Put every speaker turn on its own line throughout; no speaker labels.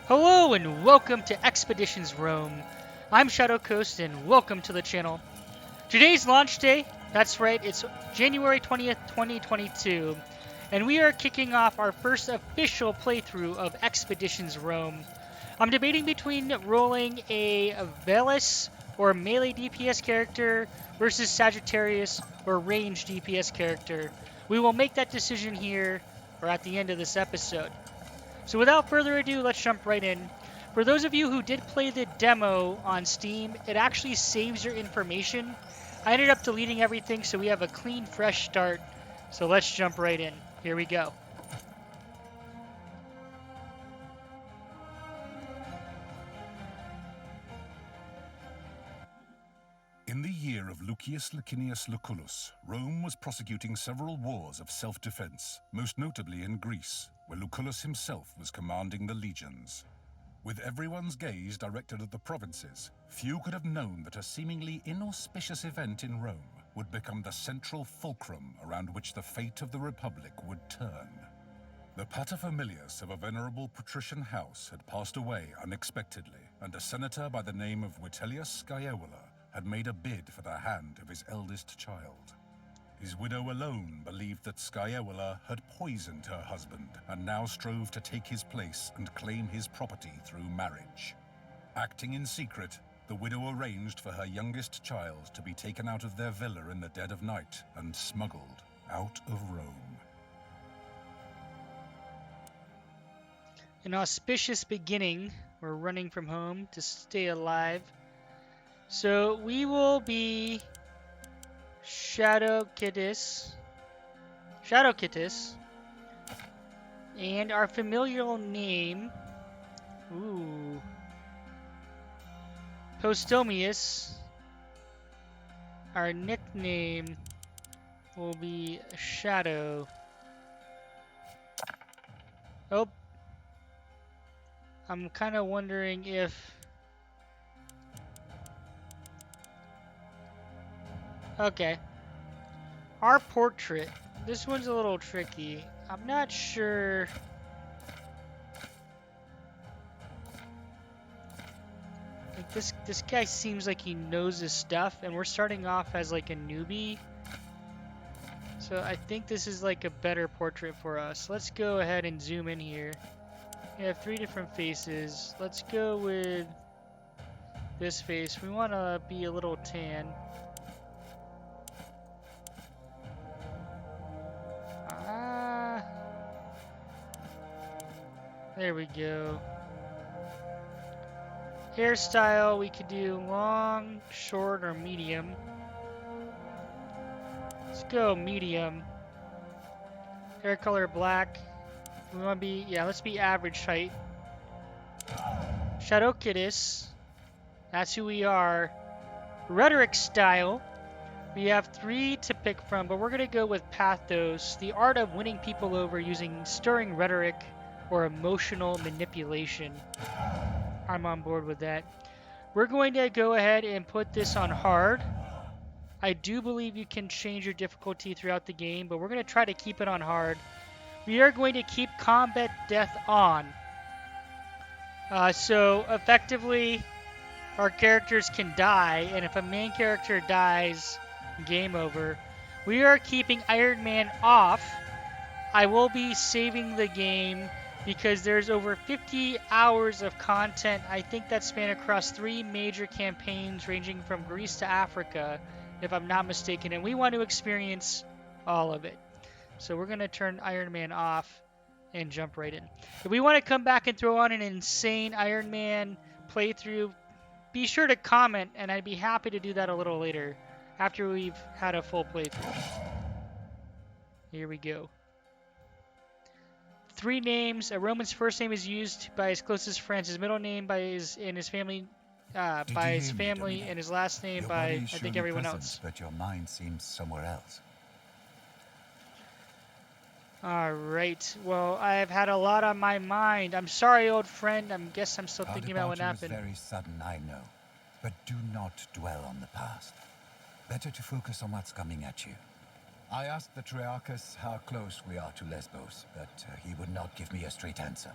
Hello and welcome to Expeditions Rome. I'm Shadocitus and welcome to the channel. Today's launch day, that's right, it's January 20th, 2022, and we are kicking off our first official playthrough of Expeditions Rome. I'm debating between rolling a Velis or melee DPS character versus Sagittarius or range DPS character. We will make that decision here or at the end of this episode. So without further ado, let's jump right in. For those of you who did play the demo on Steam, it actually saves your information. I ended up deleting everything so we have a clean, fresh start. So let's jump right in. Here we go.
In the year of Lucius Licinius Lucullus, Rome was prosecuting several wars of self-defense, most notably in Greece, where Lucullus himself was commanding the legions. With everyone's gaze directed at the provinces, few could have known that a seemingly inauspicious event in Rome would become the central fulcrum around which the fate of the Republic would turn. The paterfamilias of a venerable patrician house had passed away unexpectedly, and a senator by the name of Vitellius Scaevola had made a bid for the hand of his eldest child. His widow alone believed that Scaevola had poisoned her husband and now strove to take his place and claim his property through marriage. Acting in secret, the widow arranged for her youngest child to be taken out of their villa in the dead of night and smuggled out of Rome.
An auspicious beginning. We're running from home to stay alive. So we will be Shadocitus. And our familial name, Postomius. Our nickname will be Shadow. Oh, I'm kind of wondering if... Okay. Our portrait. This one's a little tricky. I'm not sure... Like this guy seems like he knows his stuff, and we're starting off as like a newbie. So I think this is like a better portrait for us. Let's go ahead and zoom in here. We have 3 different faces. Let's go with this face. We want to be a little tan. There we go. Hairstyle, we could do long, short, or medium. Let's go medium. Hair color black. We want to be, let's be average height. Shadocitus. That's who we are. Rhetoric style. We have 3 to pick from, but we're going to go with pathos, the art of winning people over using stirring rhetoric or emotional manipulation. I'm on board with that. We're going to go ahead and put this on hard. I do believe you can change your difficulty throughout the game, but we're going to try to keep it on hard. We are going to keep combat death on. So effectively, our characters can die, and if a main character dies, game over. We are keeping Iron Man off. I will be saving the game because there's over 50 hours of content. I think that span across 3 major campaigns ranging from Greece to Africa, if I'm not mistaken, and we want to experience all of it. So we're going to turn Iron Man off and jump right in. If we want to come back and throw on an insane Iron Man playthrough, be sure to comment, and I'd be happy to do that a little later after we've had a full playthrough. Here we go. 3 names. A Roman's first name is used by his closest friends. His middle name by his family, and his last name by I think everyone else.
But your mind seems somewhere else.
All right. Well, I've had a lot on my mind. I'm sorry, old friend. I guess I'm still thinking about what happened.
Our departure was very sudden, I know, but do not dwell on the past. Better to focus on what's coming at you. I asked the Triarchus how close we are to Lesbos, but he would not give me a straight answer.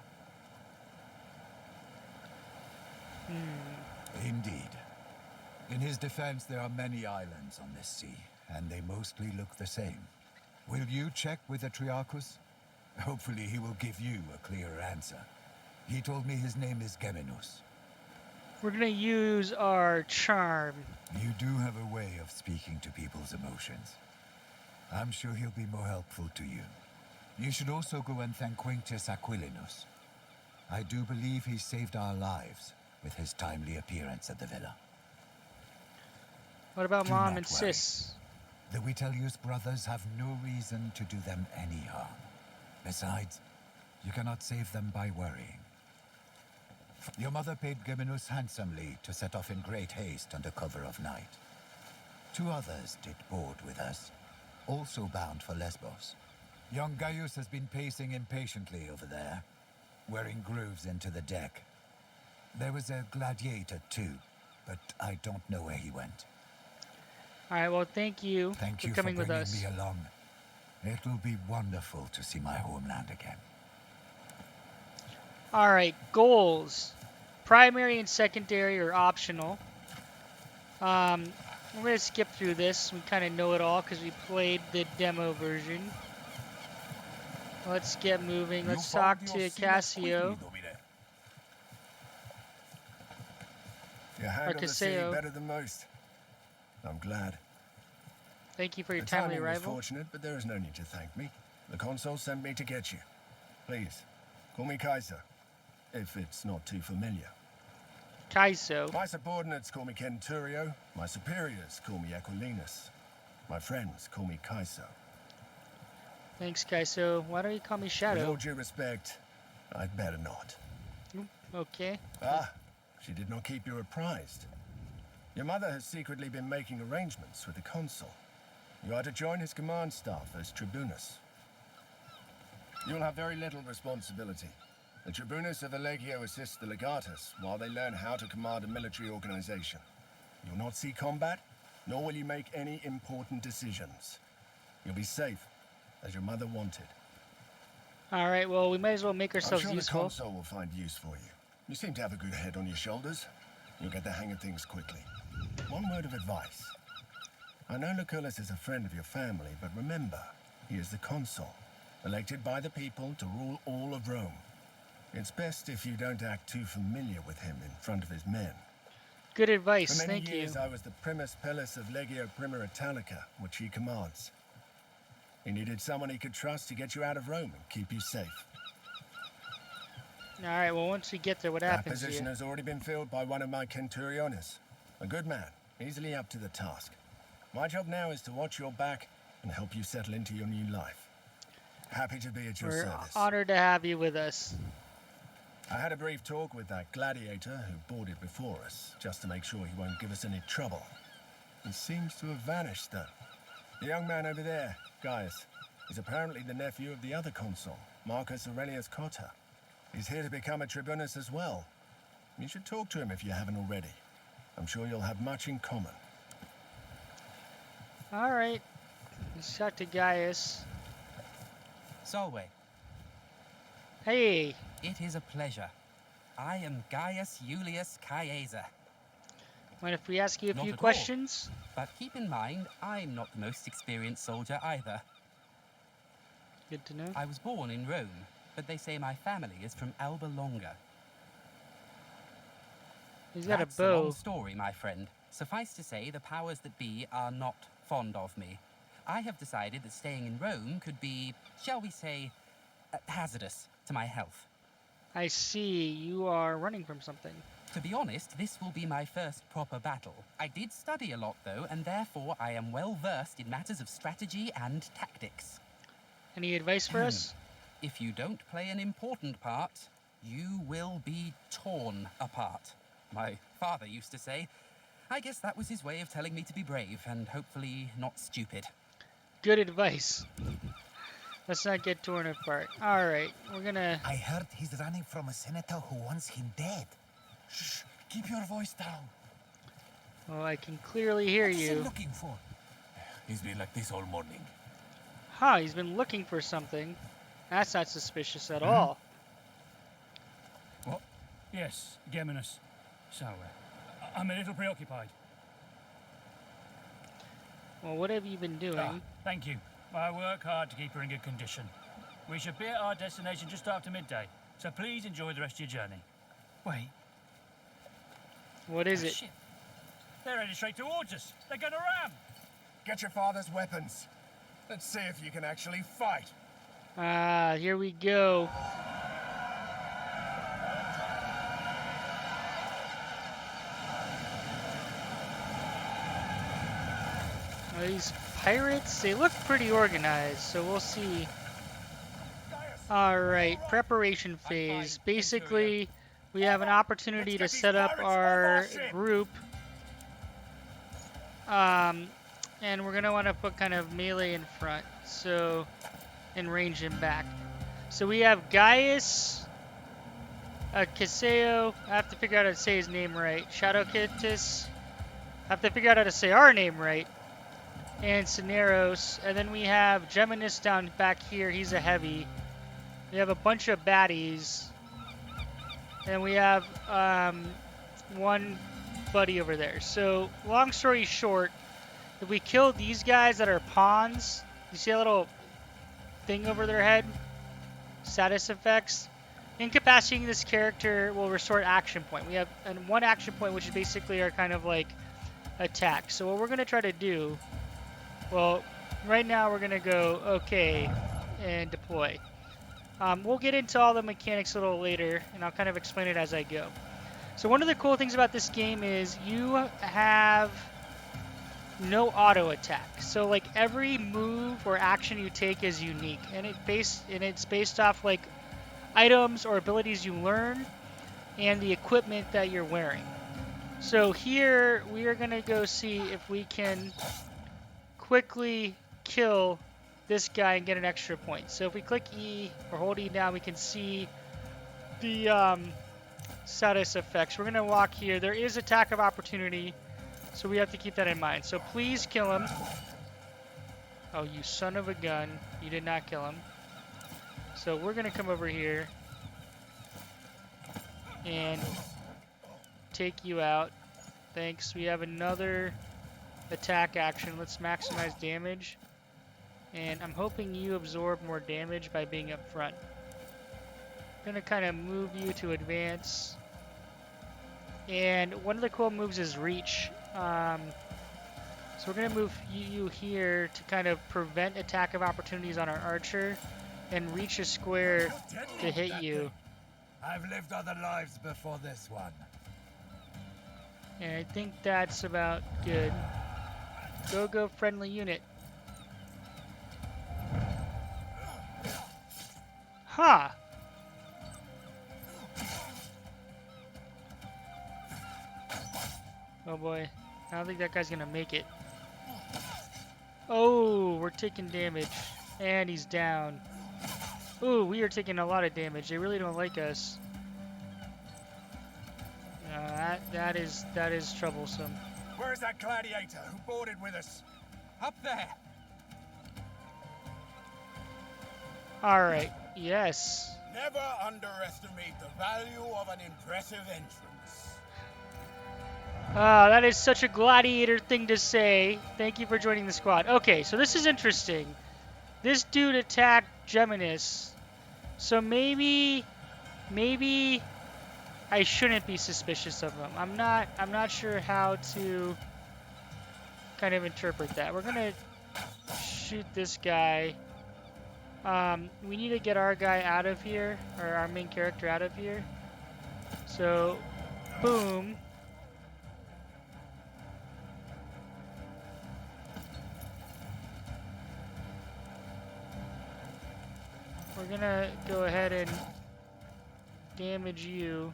In his defense, there are many islands on this sea, and they mostly look the same. Will you check with the Triarchus? Hopefully he will give you a clearer answer. He told me his name is Geminus.
We're gonna use our charm.
You do have a way of speaking to people's emotions. I'm sure he'll be more helpful to you. You should also go and thank Quintus Aquilinus. I do believe he saved our lives with his timely appearance at the villa.
What about
Do
Mom
not
and
worry.
Sis?
The Vitellius brothers have no reason to do them any harm. Besides, you cannot save them by worrying. Your mother paid Geminus handsomely to set off in great haste under cover of night. 2 others did board with us, also bound for Lesbos. Young Gaius has been pacing impatiently over there, wearing grooves into the deck. There was a gladiator too, but I don't know where he went.
Alright, well, thank you
Thank
for
you
coming
for
with
bringing
us.
me along. It will be wonderful to see my homeland again.
Alright, goals. Primary and secondary are optional. We're going to skip through this. We kind of know it all because we played the demo version. Let's get moving. Let's talk to Cassio.
You handled the city
Cassio.
better than most. I'm glad.
Thank you for your
The
timely
timing was
arrival.
fortunate, but there is no need to thank me. The consul sent me to get you. Please, call me Kaiser, if it's not too familiar.
Kaiso.
My subordinates call me Centurio. My superiors call me Aquilinus. My friends call me Kaiso.
Thanks, Kaiso. Why don't you call me
With
Shadow?
all due respect, I'd better not.
Okay.
Ah, she did not keep you apprised. Your mother has secretly been making arrangements with the consul. You are to join his command staff as tribunus. You'll have very little responsibility. The tribunus of the Legio assists the legatus while they learn how to command a military organization. You'll not see combat, nor will you make any important decisions. You'll be safe, as your mother wanted.
Alright, well, we might as well make
I'm
ourselves
sure the
useful.
consul will find use for you. You seem to have a good head on your shoulders. You'll get the hang of things quickly. One word of advice. I know Lucullus is a friend of your family, but remember, he is the consul, elected by the people to rule all of Rome. It's best if you don't act too familiar with him in front of his men.
Good advice,
For many
thank
years,
you.
I was the primus pellus of Legio Prima Italica, which he commands. He needed someone he could trust to get you out of Rome and keep you safe.
Alright, well, once we get there, what
That
happens
position
here?
has already been filled by one of my centuriones. A good man, easily up to the task. My job now is to watch your back and help you settle into your new life. Happy to be at your
We're
service.
honored to have you with us.
I had a brief talk with that gladiator who boarded before us, just to make sure he won't give us any trouble. He seems to have vanished, though. The young man over there, Gaius, is apparently the nephew of the other consul, Marcus Aurelius Cotta. He's here to become a tribunus as well. You should talk to him if you haven't already. I'm sure you'll have much in common.
Alright. Let's talk to Gaius.
Solway,
Hey,
it is a pleasure. I am Gaius Julius Caesar.
mind if we ask you a
Not
few
at all.
questions?
But keep in mind, I'm not the most experienced soldier either.
Good to know.
I was born in Rome, but they say my family is from Alba Longa.
He's got
That's
a
a
bow.
long story, my friend. Suffice to say, the powers that be are not fond of me. I have decided that staying in Rome could be, shall we say, hazardous to my health.
I see. You are running from something.
To be honest, this will be my first proper battle. I did study a lot, though, and therefore I am well versed in matters of strategy and tactics.
Any advice for us?
If you don't play an important part, you will be torn apart. My father used to say. I guess that was his way of telling me to be brave and hopefully not stupid.
Good advice. Let's not get torn apart. Alright, we're gonna...
I heard he's running from a senator who wants him dead.
Shh! Keep your voice down.
Well, I can clearly hear
What's he
you.
looking for?
He's been like this all morning.
Huh, he's been looking for something. That's not suspicious at all.
What? Yes, Geminus. So, I'm a little preoccupied.
Well, what have you been doing?
Thank you. I work hard to keep her in good condition. We should be at our destination just after midday, so please enjoy the rest of your journey. Wait.
What is it?
Shit. They're heading straight towards us. They're going to ram.
Get your father's weapons. Let's see if you can actually fight.
Ah, here we go. Well, these pirates, they look pretty organized, so we'll see. Alright, preparation phase. Basically, we have an opportunity to set up our group. And we're going to want to put kind of melee in front, so, and range him back. So we have Gaius, Kiseo, I have to figure out how to say his name right, Shadocitus, I have to figure out how to say our name right, and Cineros, and then we have Geminus down back here, he's a heavy. We have a bunch of baddies, and we have one buddy over there. So, long story short, if we kill these guys that are pawns, you see a little thing over their head? Status effects. Incapacitating this character will restore action point. We have one action point, which is basically our kind of like attack. So what we're going to try to do, well, right now we're going to go okay and deploy. We'll get into all the mechanics a little later, and I'll kind of explain it as I go. So one of the cool things about this game is you have no auto attack. So like every move or action you take is unique, and it's based off like items or abilities you learn and the equipment that you're wearing. So here we are going to go see if we can quickly kill this guy and get an extra point. So if we click E or hold E down, we can see the status effects. We're going to walk here. There is attack of opportunity, so we have to keep that in mind. So please kill him. Oh, you son of a gun. You did not kill him. So we're going to come over here and take you out. Thanks. We have another attack action. Let's maximize damage. And I'm hoping you absorb more damage by being up front. I'm going to kind of move you to advance. And one of the cool moves is reach. So we're going to move you here to kind of prevent attack of opportunities on our archer and reach a square to hit you.
I've lived other lives before this one.
And I think that's about good. Go friendly unit. Huh. Oh boy. I don't think that guy's gonna make it. Oh, we're taking damage. And he's down. Ooh, we are taking a lot of damage. They really don't like us. That is troublesome.
Where's that gladiator who boarded with us?
Up there.
Alright, yes.
Never underestimate the value of an impressive entrance.
That is such a gladiator thing to say. Thank you for joining the squad. Okay, so this is interesting. This dude attacked Geminus. So maybe I shouldn't be suspicious of him. I'm not sure how to kind of interpret that. We're gonna shoot this guy. We need to get our guy out of here, or our main character out of here. So, boom. We're gonna go ahead and damage you.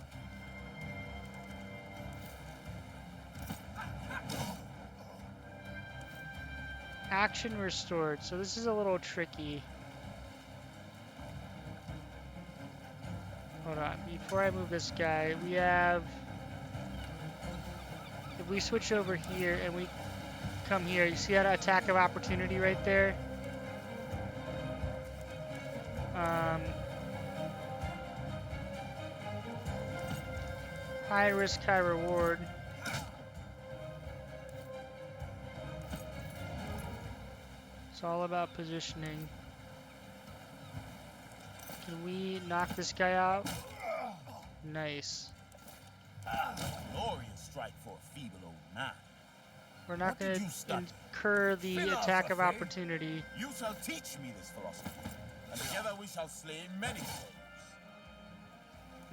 Action restored. So this is a little tricky. Hold on. Before I move this guy, we have... If we switch over here and we come here, you see that attack of opportunity right there? High risk, high reward. all about positioning. Can we knock this guy out? Nice.
Glorious strike for a feeble old man.
We're not
What did
going
you
to
study?
incur the attack of
Philosophy?
opportunity.
You shall teach me this philosophy, and together we shall slay many souls.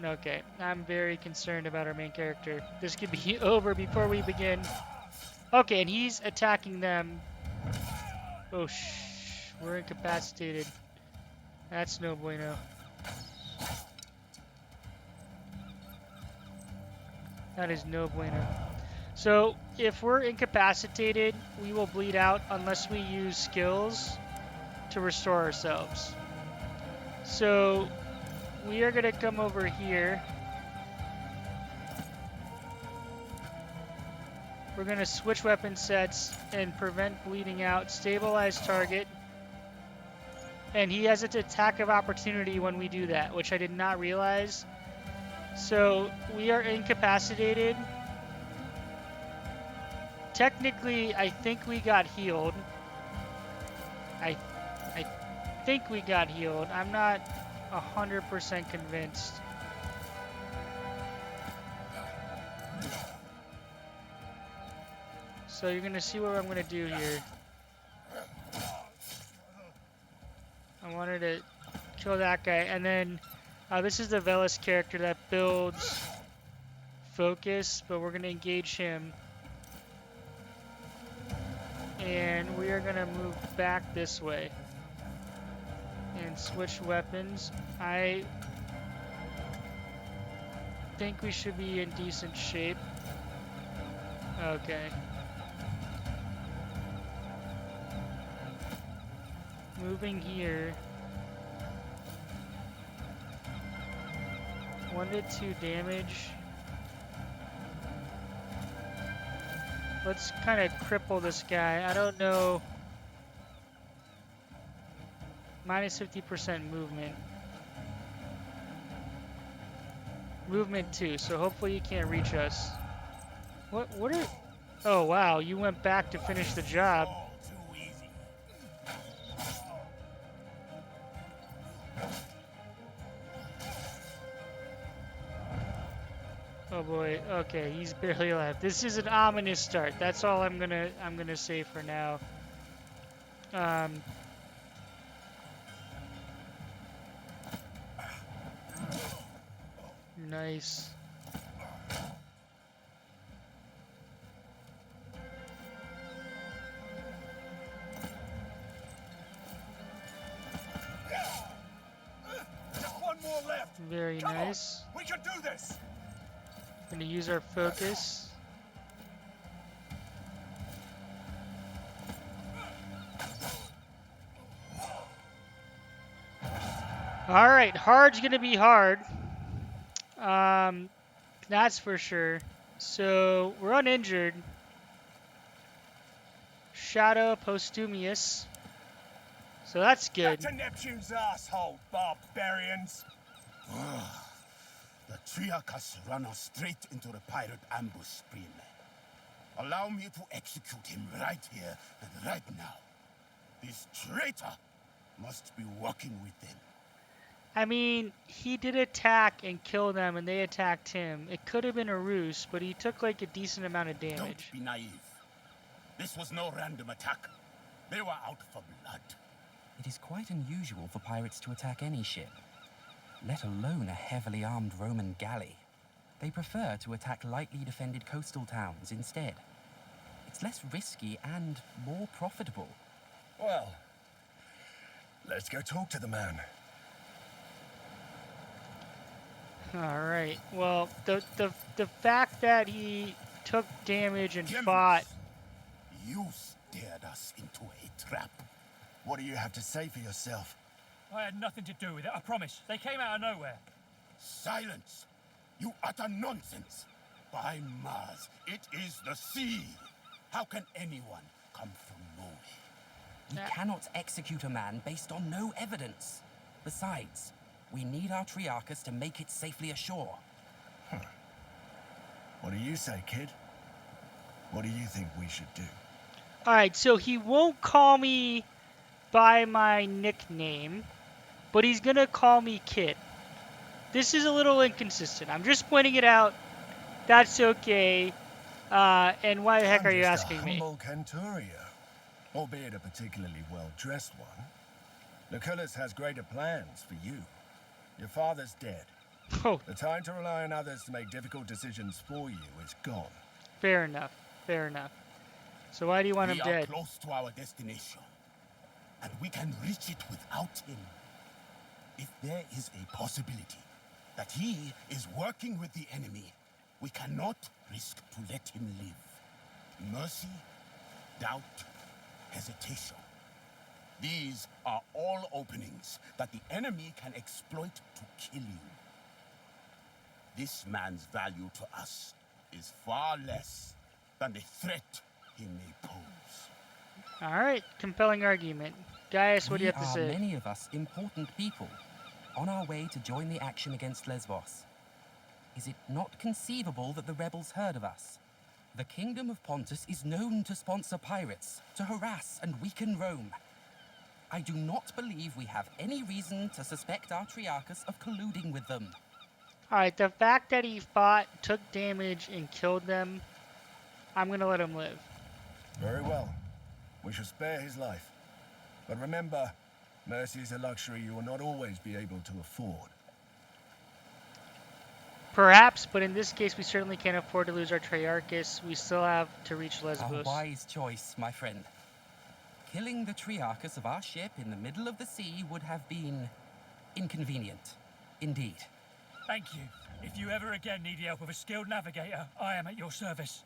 Okay, I'm very concerned about our main character. This could be over before we begin. Okay, and he's attacking them. Oh, we're incapacitated. That's no bueno. That is no bueno. So, if we're incapacitated, we will bleed out unless we use skills to restore ourselves. So, we are going to come over here. We're going to switch weapon sets and prevent bleeding out, stabilize target. And he has an attack of opportunity when we do that, which I did not realize. So we are incapacitated. Technically, I think we got healed. I think we got healed. I'm not 100% convinced. So you're going to see what I'm going to do here. I wanted to kill that guy. And then this is the Velis character that builds focus, but we're going to engage him. And we are going to move back this way and switch weapons. I think we should be in decent shape. Okay. Moving here. 1 to 2 damage. Let's kind of cripple this guy. I don't know. Minus 50% movement. Movement 2, so hopefully you can't reach us. What are... Oh wow, you went back to finish the job.
All too easy.
Oh boy, okay, he's barely alive. This is an ominous start. That's all I'm gonna say for now. Nice.
Just one more left.
Very
Come
nice.
on, we can do this.
Gonna use our focus. All right, hard's gonna be hard. That's for sure. So we're uninjured. Shadow Postumius. So that's good.
Back to Neptune's asshole, barbarians. The Triarch has run us straight into the pirate ambush screen. Allow me to execute him right here and right now. This traitor must be working with them.
I mean, he did attack and kill them, and they attacked him. It could have been a ruse, but he took like a decent amount of damage.
Don't be naive. This was no random attack. They were out for blood.
It is quite unusual for pirates to attack any ship, let alone a heavily armed Roman galley. They prefer to attack lightly defended coastal towns instead. It's less risky and more profitable.
Well, let's go talk to the man.
All right. Well, the fact that he took damage and
Gimlet,
fought.
You steered us into a trap.
What do you have to say for yourself?
I had nothing to do with it, I promise. They came out of nowhere.
Silence! You utter nonsense! By Mars, it is the sea! How can anyone come from nowhere?
We cannot execute a man based on no evidence. Besides, we need our Triarchus to make it safely ashore.
What do you say, kid? What do you think we should do?
All right. So he won't call me by my nickname, but he's gonna call me Kid. This is a little inconsistent. I'm just pointing it out. That's okay. And why the heck
I'm
are you
just
asking
a
me?
humble Canturia, albeit a particularly well-dressed one. Lucullus has greater plans for you. Your father's dead.
Oh,
The time to rely on others to make difficult decisions for you is gone.
fair enough. Fair enough. So why do you want him
We are
dead?
close to our destination, and we can reach it without him. If there is a possibility that he is working with the enemy, we cannot risk to let him live. Mercy, doubt, hesitation. These are all openings that the enemy can exploit to kill you. This man's value to us is far less than the threat he may pose.
All right, compelling argument. Gaius, what do you have to
We
say?
are many of us important people on our way to join the action against Lesbos. Is it not conceivable that the rebels heard of us? The Kingdom of Pontus is known to sponsor pirates, to harass and weaken Rome. I do not believe we have any reason to suspect our Triarchus of colluding with them.
All right, the fact that he fought, took damage, and killed them, I'm going to let him live.
Very well. We shall spare his life. But remember, mercy is a luxury you will not always be able to afford.
Perhaps, but in this case, we certainly can't afford to lose our Triarchus. We still have to reach
A
Lesbos.
wise choice, my friend. Killing the Triarchus of our ship in the middle of the sea would have been inconvenient, indeed.
Thank you. If you ever again need the help of a skilled navigator, I am at your service.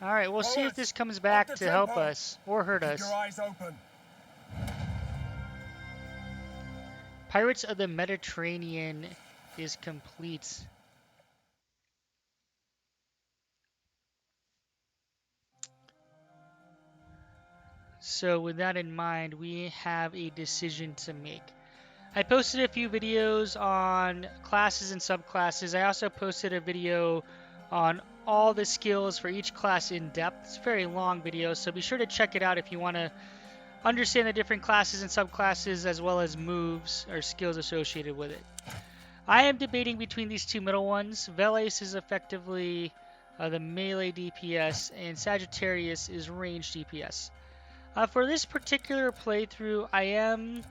All right, we'll see if
Forwards,
this comes
up
back
the
to help
tempo.
us or hurt
Keep
us.
your eyes open.
Pirates of the Mediterranean is complete. So with that in mind, we have a decision to make. I posted a few videos on classes and subclasses. I also posted a video on all the skills for each class in depth. It's a very long video, so be sure to check it out if you want to understand the different classes and subclasses as well as moves or skills associated with it. I am debating between these two middle ones. Veles is effectively the melee DPS, and Sagittarius is range DPS. For this particular playthrough, I am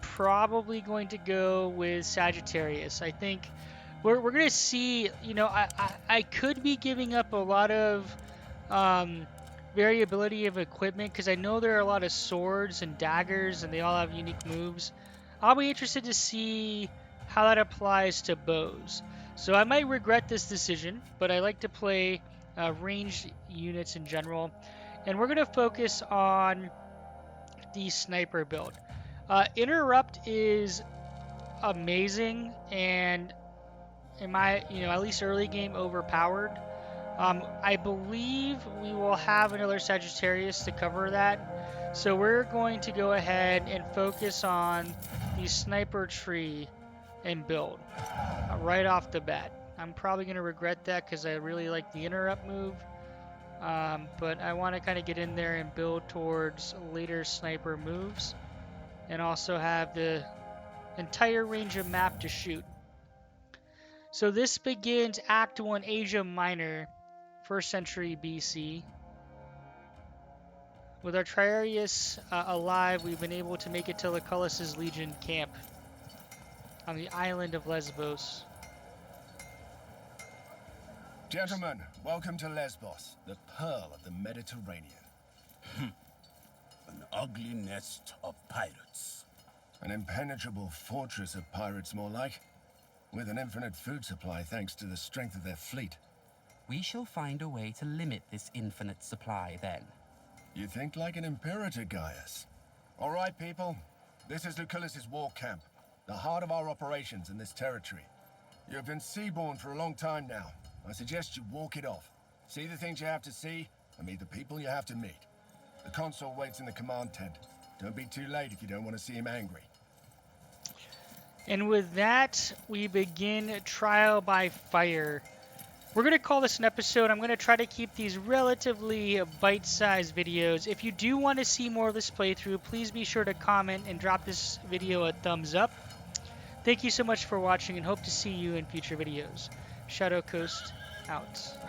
probably going to go with Sagittarius. I think we're going to see, you know, I could be giving up a lot of variability of equipment because I know there are a lot of swords and daggers and they all have unique moves. I'll be interested to see how that applies to bows. So I might regret this decision, but I like to play ranged units in general. And we're going to focus on the sniper build. Interrupt is amazing and in my, at least early game overpowered. I believe we will have another Sagittarius to cover that. So we're going to go ahead and focus on the sniper tree and build right off the bat. I'm probably going to regret that because I really like the interrupt move. But I want to kind of get in there and build towards later sniper moves and also have the entire range of map to shoot. So this begins Act 1 Asia Minor, 1st century BC. With our Triarius alive, we've been able to make it to Lucullus' Legion camp on the island of Lesbos.
Gentlemen, welcome to Lesbos, the pearl of the Mediterranean.
An ugly nest of pirates.
An impenetrable fortress of pirates, more like. With an infinite food supply thanks to the strength of their fleet.
We shall find a way to limit this infinite supply then.
You think like an imperator, Gaius. All right, people. This is Lucullus' war camp, the heart of our operations in this territory. You have been seaborne for a long time now. I suggest you walk it off. See the things you have to see, and meet the people you have to meet. The consul waits in the command tent. Don't be too late if you don't want to see him angry. And
with that, we begin trial by fire. we're going to call this an episode. I'm going to try to keep these relatively bite-sized videos. If you do want to see more of this playthrough, please be sure to comment and drop this video a thumbs up. Thank you so much for watching and hope to see you in future videos. Shadow Coast out.